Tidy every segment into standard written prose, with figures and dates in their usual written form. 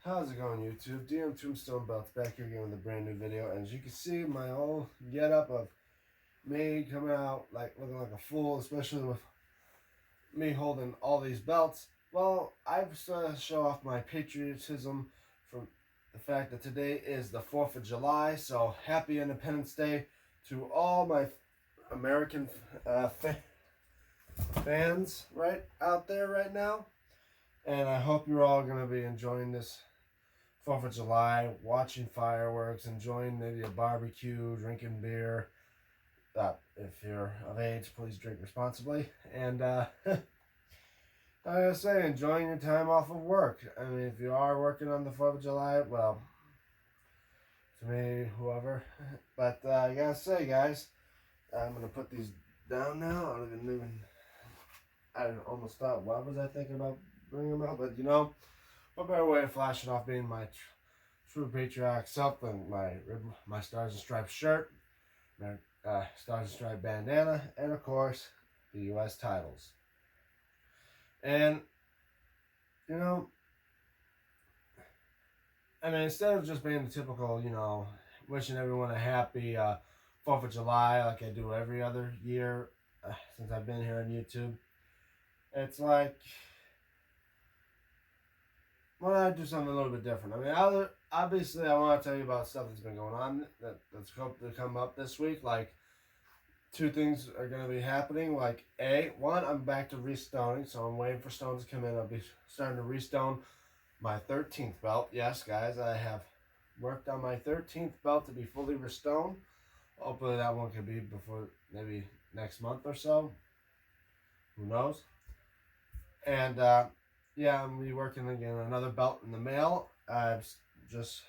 How's it going, YouTube? DMTombstone belts back here again with a brand new video. And as you can see, my whole getup of me coming out like looking like a fool, especially with me holding all these belts. Well, I've started to show off my patriotism from the fact that today is the 4th of July. So happy Independence Day to all my American fans right out there right now. And I hope you're all going to be enjoying this 4th of July, watching fireworks, enjoying maybe a barbecue, drinking beer. If you're of age, please drink responsibly. And like I say, enjoying your time off of work. I mean, if you are working on the 4th of July, well, to me, whoever. But I gotta say, guys, I'm going to put these down now. I almost thought, what was I thinking about bringing them out? But, you know, what better way of flashing off being my true patriotic self than my Stars and Stripes shirt, my Stars and Stripes bandana, and, of course, the U.S. titles. And, you know, I mean, instead of just being the typical, you know, wishing everyone a happy 4th of July like I do every other year since I've been here on YouTube, it's like, why not do something a little bit different? I mean, obviously, I want to tell you about stuff that's been going on that's going to come up this week. Like, two things are going to be happening. Like, one, I'm back to restoning, so I'm waiting for stones to come in. I'll be starting to restone my 13th belt. Yes, guys, I have worked on my 13th belt to be fully restoned. Hopefully, that one could be before maybe next month or so. Who knows? And, yeah, I'm reworking again another belt in the mail. I've just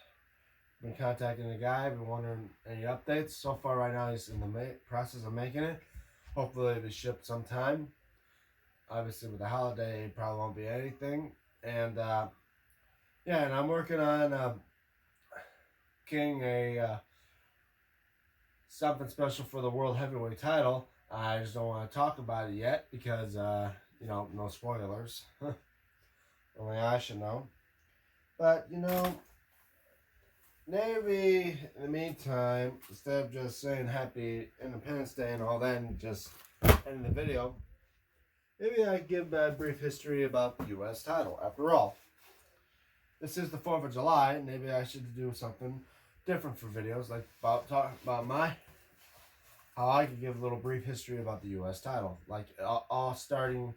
been contacting the guy, been wondering any updates. So far right now he's in the process of making it. Hopefully it'll be shipped sometime. Obviously with the holiday it probably won't be anything. And yeah, and I'm working on getting a something special for the World Heavyweight title. I just don't want to talk about it yet because you know, no spoilers. Only I should know. But, you know, maybe in the meantime, instead of just saying Happy Independence Day and all that and just ending the video, maybe I give a brief history about the U.S. title. After all, this is the 4th of July. Maybe I should do something different for videos, like talk about how I could give a little brief history about the U.S. title. Like, all starting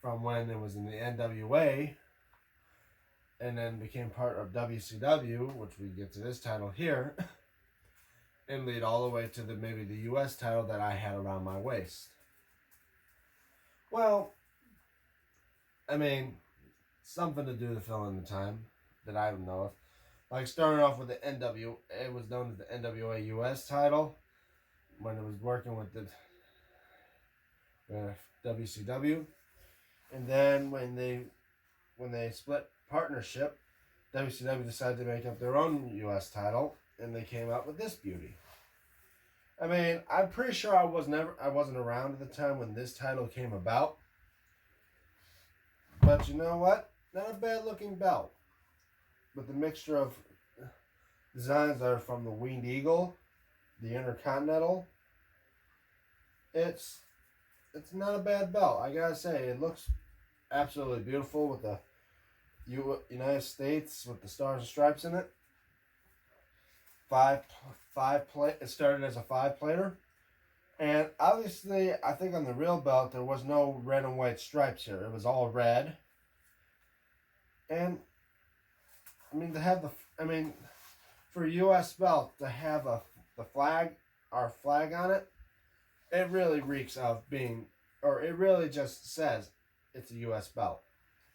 from when it was in the NWA, and then became part of WCW, which we get to this title here, and lead all the way to maybe the U.S. title that I had around my waist. Well, I mean, something to do to fill in the time that I don't know of. Like, starting off with the it was known as the NWA U.S. title when it was working with the WCW, and then when they split partnership, WCW decided to make up their own U.S. title, and they came out with this beauty. I mean, I'm pretty sure I wasn't around at the time when this title came about. But you know what? Not a bad looking belt. With the mixture of designs that are from the Winged Eagle, the Intercontinental, it's not a bad belt. I gotta say, it looks absolutely beautiful with the United States with the Stars and Stripes in it. It started as a 5-plater, and obviously I think on the real belt there was no red and white stripes here. It was all red. And I mean for a U.S. belt to have our flag on it, it really reeks of being, or it really just says it's a U.S. belt.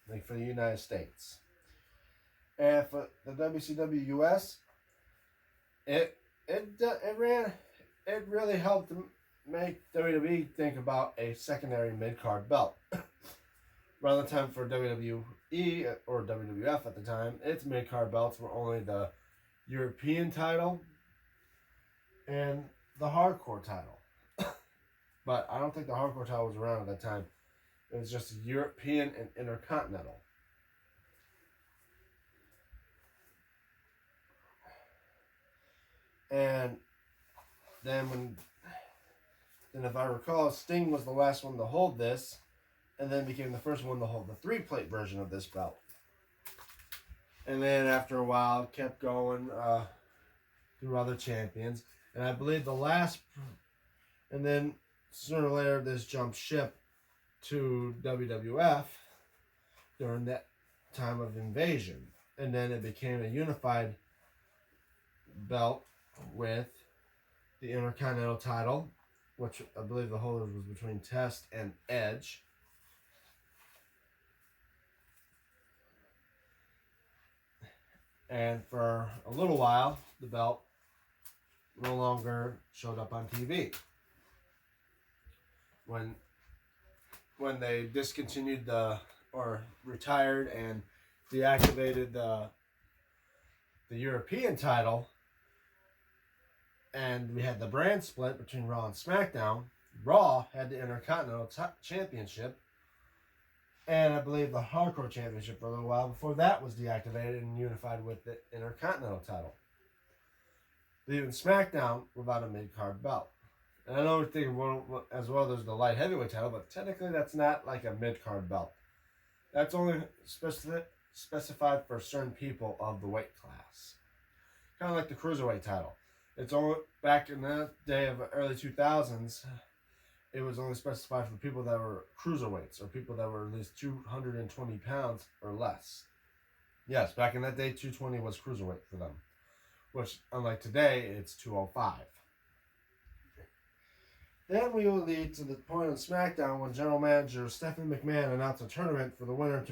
Like for the United States. And for the WCW US, it really helped to make WWE think about a secondary mid-card belt. Around the time for WWE or WWF at the time, its mid-card belts were only the European title and the Hardcore title. But I don't think the Hardcore title was around at that time. It was just European and Intercontinental. And then if I recall, Sting was the last one to hold this, and then became the first one to hold the 3-plate version of this belt. And then after a while, it kept going through other champions. And I believe and then sooner or later, this jumped ship to WWF during that time of Invasion. And then it became a unified belt with the Intercontinental title, which I believe the holder was between Test and Edge. And for a little while, the belt no longer showed up on TV. When they discontinued or retired and deactivated the European title, and we had the brand split between Raw and SmackDown, Raw had the Intercontinental Championship, and I believe the Hardcore Championship for a little while before that was deactivated and unified with the Intercontinental title. Leaving SmackDown without a mid-card belt. And I know we're thinking, well, as well, there's the light heavyweight title, but technically that's not like a mid-card belt. That's only specified for certain people of the weight class. Kind of like the cruiserweight title. It's only back in the day of early 2000s, it was only specified for people that were cruiserweights or people that were at least 220 pounds or less. Yes, back in that day, 220 was cruiserweight for them, which, unlike today, it's 205. Then we will lead to the point on SmackDown when General Manager Stephanie McMahon announced a tournament for the winner to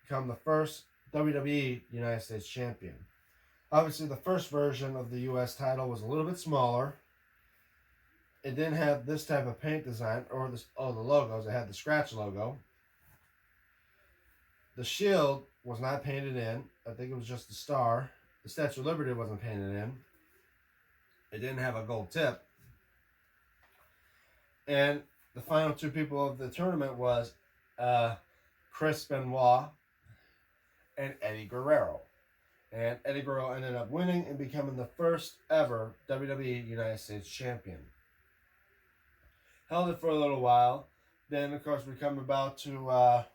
become the first WWE United States Champion. Obviously, the first version of the U.S. title was a little bit smaller. It didn't have this type of paint design or the logos. It had the scratch logo. The shield was not painted in. I think it was just the star. The Statue of Liberty wasn't painted in. It didn't have a gold tip. And the final two people of the tournament was Chris Benoit and Eddie Guerrero. And Eddie Guerrero ended up winning and becoming the first ever WWE United States Champion. Held it for a little while. Then, of course, we come about to a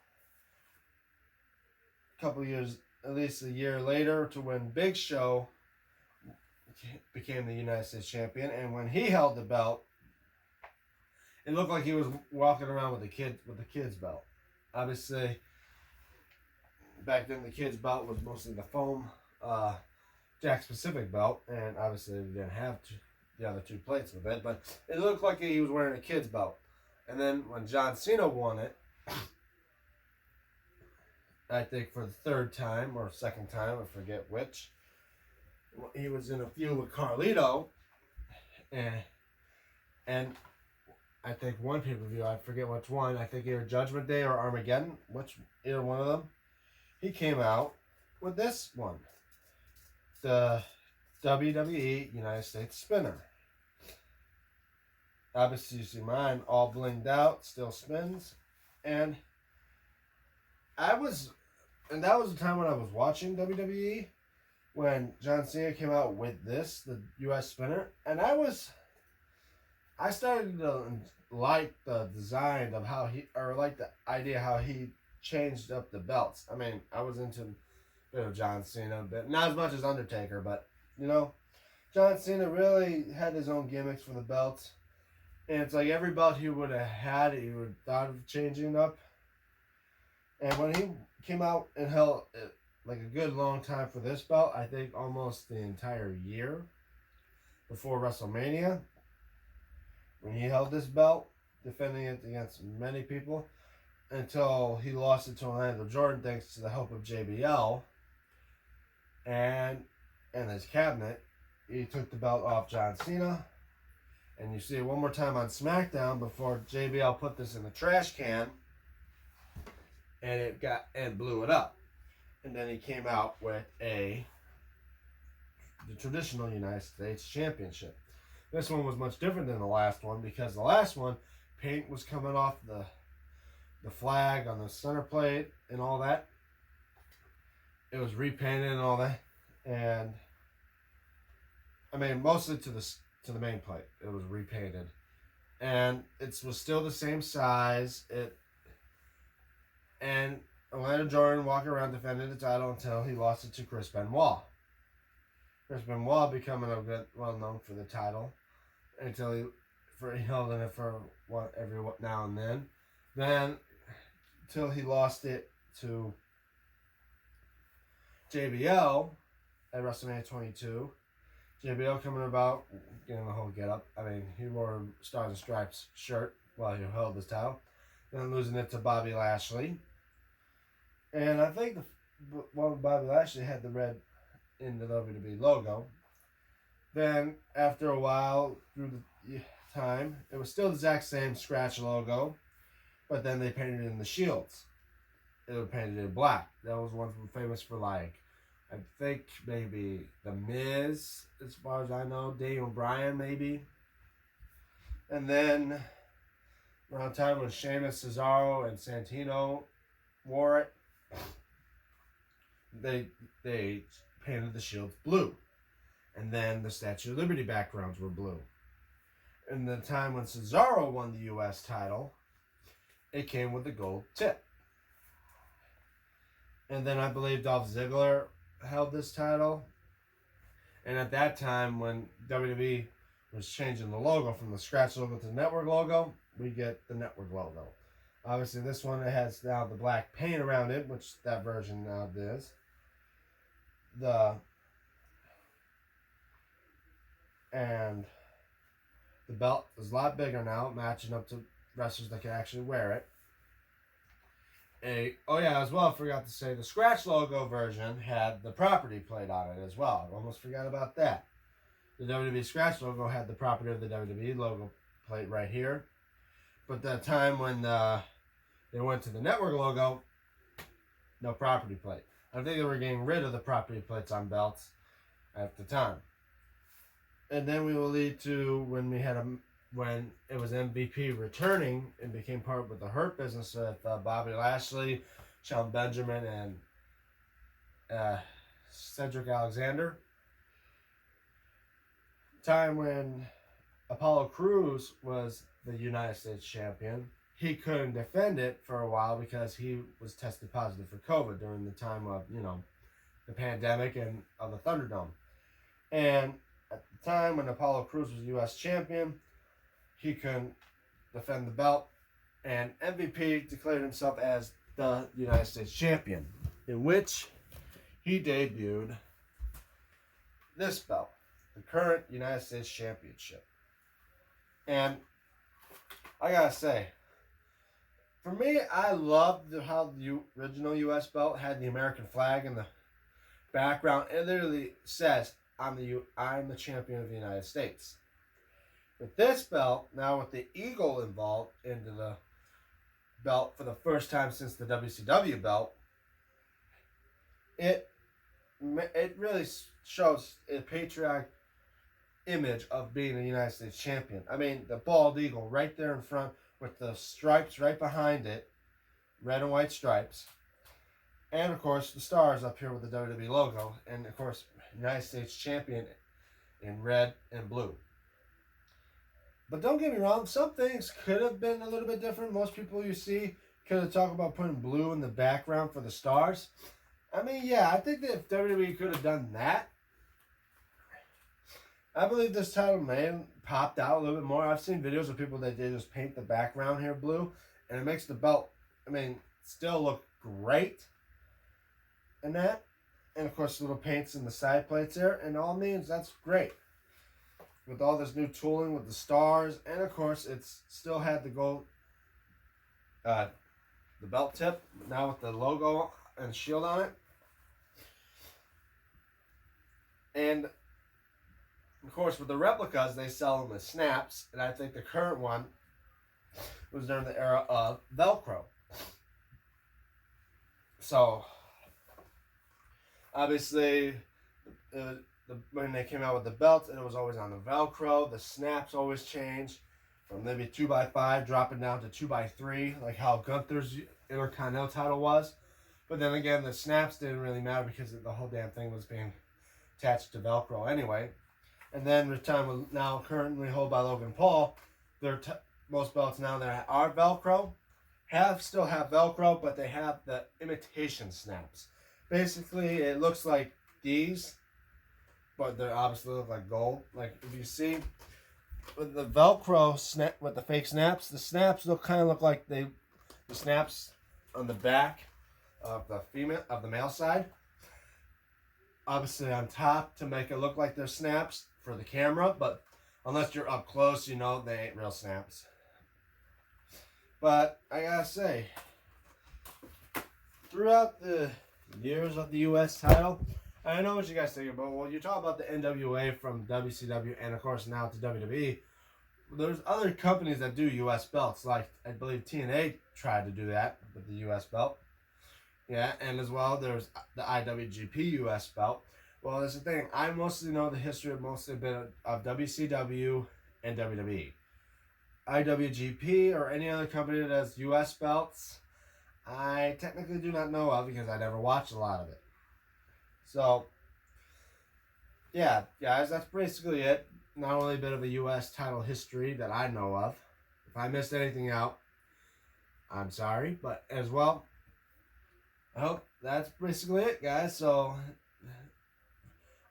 couple years, at least a year later, to when Big Show became the United States Champion. And when he held the belt, it looked like he was walking around with the kids' belt. Obviously, back then the kids' belt was mostly the foam Jack Pacific belt, and obviously they didn't have the other two plates with it, but it looked like he was wearing a kid's belt. And then when John Cena won it, I think for the third time or second time, I forget which, he was in a feud with Carlito, and I think one pay-per-view, I forget which one, I think either Judgment Day or Armageddon, either one of them, he came out with this one, the WWE United States Spinner. Obviously, you see mine all blinged out, still spins, and that was the time when I was watching WWE, when John Cena came out with this, the US Spinner, and I started to like the design of like the idea how he changed up the belts. I mean, I was into a bit of John Cena, but not as much as Undertaker, but, John Cena really had his own gimmicks for the belts. And it's like every belt he would have had, he would have thought of changing up. And when he came out and held like a good long time for this belt, I think almost the entire year before WrestleMania, when he held this belt, defending it against many people, until he lost it to Orlando Jordan thanks to the help of JBL and his cabinet. He took the belt off John Cena. And you see it one more time on SmackDown before JBL put this in the trash can, and blew it up. And then he came out with the traditional United States Championship. This one was much different than the last one, because the last one, paint was coming off the flag on the center plate and all that. It was repainted and all that. And I mean, mostly to the main plate. It was repainted, and it was still the same size. And Orlando Jordan walking around defending the title until he lost it to Chris Benoit. Chris Benoit becoming a bit well known for the title until he held in it for every now and then. Then until he lost it to JBL at WrestleMania 22. JBL coming about, getting the whole get up. I mean, he wore a Stars and Stripes shirt while he held his title. Then losing it to Bobby Lashley. And I think Bobby Lashley had the red in the WWE logo. Then, after a while, through the time, it was still the exact same scratch logo, but then they painted it in the shields. It was painted in black. That was one famous for, like, I think maybe The Miz, as far as I know, Daniel Bryan maybe. And then around time when Sheamus, Cesaro, and Santino wore it, they painted the shields blue. And then the Statue of Liberty backgrounds were blue. In the time when Cesaro won the U.S. title, it came with a gold tip. And then I believe Dolph Ziggler held this title. And at that time, when WWE was changing the logo from the scratch logo to the network logo, we get the network logo. Obviously, this one it has now the black paint around it, which that version now does. And the belt is a lot bigger now, matching up to wrestlers that can actually wear it. As well, I forgot to say, the scratch logo version had the property plate on it as well. I almost forgot about that. The WWE scratch logo had the property of the WWE logo plate right here. But the time when they went to the network logo, no property plate. I think they were getting rid of the property plates on belts at the time. And then we will lead to when it was MVP returning and became part of the Hurt Business with Bobby Lashley, Shelton Benjamin, and Cedric Alexander. Time when Apollo Crews was the United States champion. He couldn't defend it for a while because he was tested positive for COVID during the time of, the pandemic and of the Thunderdome. And at the time when Apollo Crews was U.S. champion, he couldn't defend the belt, and MVP declared himself as the United States champion, in which he debuted this belt, the current United States Championship. And I gotta say, for me, I loved how the original U.S. belt had the American flag in the background. It literally says, I'm the champion of the United States. With this belt, now with the eagle involved into the belt for the first time since the WCW belt, it really shows a patriotic image of being a United States champion. I mean, the bald eagle right there in front with the stripes right behind it, red and white stripes. And, of course, the stars up here with the WWE logo. And, of course, United States champion in red and blue. But don't get me wrong, some things could have been a little bit different. Most people you see could have talked about putting blue in the background for the stars. I mean, yeah, I think that if WWE could have done that, I believe this title may have popped out a little bit more. I've seen videos of people that they just paint the background here blue, and it makes the belt, still look great. And that, and of course, little paints in the side plates there, and all means that's great. With all this new tooling with the stars, and of course, it's still had the gold, the belt tip, now with the logo and shield on it. And of course, with the replicas, they sell them as snaps, and I think the current one was during the era of Velcro. So, obviously, when they came out with the belt, it was always on the Velcro. The snaps always changed from maybe 2x5 dropping down to 2x3, like how Gunther's Intercontinental title was. But then again, the snaps didn't really matter because the whole damn thing was being attached to Velcro anyway. And then the time will now currently hold by Logan Paul. Most belts now that are Velcro still have Velcro, but they have the imitation snaps. Basically, it looks like these, but they obviously look like gold. Like if you see with the Velcro snap with the fake snaps, the snaps kind of look like the snaps on the back of the male side. Obviously on top to make it look like they're snaps for the camera, but unless you're up close, you know they ain't real snaps. But I gotta say, throughout the years of the U.S. title, I know what you guys think about. Well, you talk about the NWA from WCW and of course now to WWE. There's other companies that do U.S. belts, like I believe TNA tried to do that with the U.S. belt. Yeah, and as well, there's the IWGP U.S. belt. Well, that's the thing. I mostly know the history of mostly a bit of WCW and WWE. IWGP or any other company that has U.S. belts, I technically do not know of because I never watched a lot of it. So, yeah, guys, that's basically it. Not only a bit of a U.S. title history that I know of. If I missed anything out, I'm sorry. But as well, I hope that's basically it, guys. So,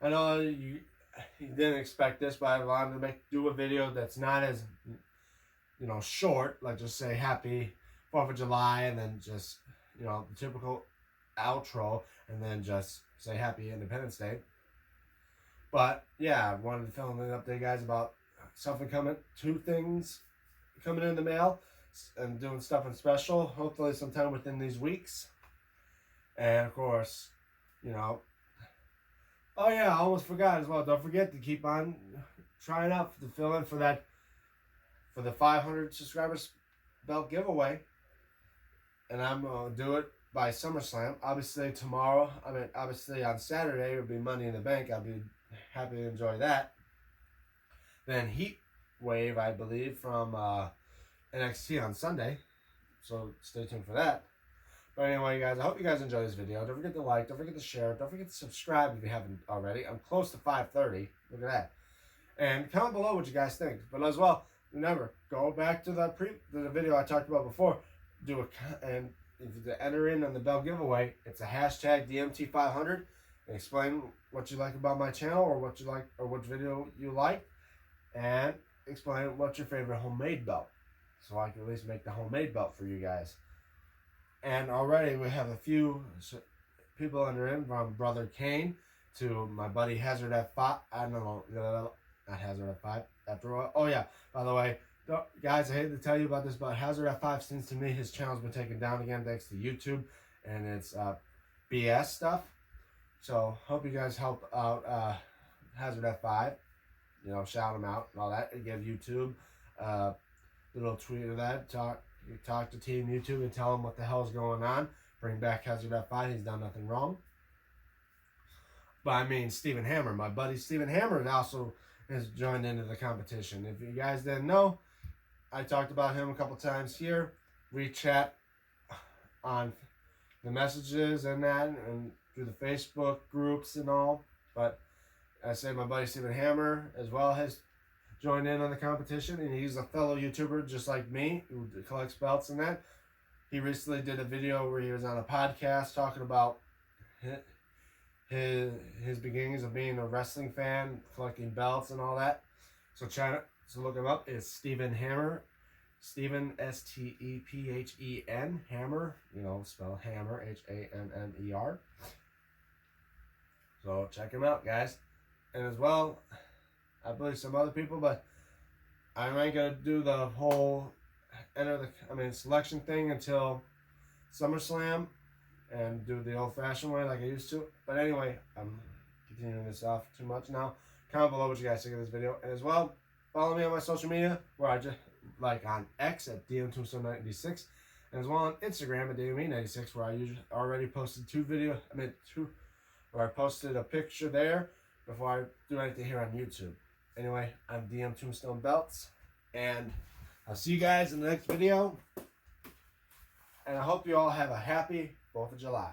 I know you didn't expect this, but I wanted to do a video that's not as, short. Like just say Happy 4th of July and then just, the typical outro and then just say Happy Independence Day. But, yeah, I wanted to film an update, guys, about two things coming in the mail and doing stuff in special, hopefully sometime within these weeks. And, of course, oh, yeah, I almost forgot as well. Don't forget to keep on trying out to fill in for the 500 subscribers belt giveaway. And I'm going to do it by SummerSlam. Obviously, on Saturday, it would be Money in the Bank. I'll be happy to enjoy that. Then Heat Wave, I believe, from NXT on Sunday. So stay tuned for that. But anyway, guys, I hope you guys enjoy this video. Don't forget to like, don't forget to share, don't forget to subscribe if you haven't already. I'm close to 530. Look at that. And comment below what you guys think. But as well, remember, go back to the video I talked about before. And if you enter in on the belt giveaway, it's a hashtag DMT500. Explain what you like about my channel or what you like or what video you like. And explain what's your favorite homemade belt. So I can at least make the homemade belt for you guys. And already we have a few people under in from Brother Kane to my buddy Hazard F5. I don't know, not Hazard F5. After all, oh yeah, by the way, guys, I hate to tell you about this, but Hazard F5, since to me his channel's been taken down again thanks to YouTube and it's BS stuff. So hope you guys help out Hazard F5. Shout him out and all that, and give YouTube a little tweet of that. Talk to Team YouTube and tell them what the hell's going on. Bring back Hazard F5. He's done nothing wrong. But I mean, Stephen Hammer, my buddy Stephen Hammer, also has joined into the competition. If you guys didn't know, I talked about him a couple times here. We chat on the messages and that, and through the Facebook groups and all. But I say my buddy Stephen Hammer as well has joined in on the competition, and he's a fellow YouTuber just like me who collects belts and that. He recently did a video where he was on a podcast talking about his beginnings of being a wrestling fan, collecting belts and all that. So look him up. It's Stephen Hammer. Stephen, Stephen, Hammer. Spell Hammer, Hammer. So check him out, guys. And as well, I believe some other people, but I ain't gonna do the whole selection thing until SummerSlam and do the old-fashioned way like I used to. But anyway, I'm continuing this off too much now. Comment below what you guys think of this video, and as well, follow me on my social media where I just on X at DMTombstone96, and as well on Instagram at DME96 where I already posted where I posted a picture there before I do anything here on YouTube. Anyway, I'm DM Tombstone Belts, and I'll see you guys in the next video. And I hope you all have a happy 4th of July.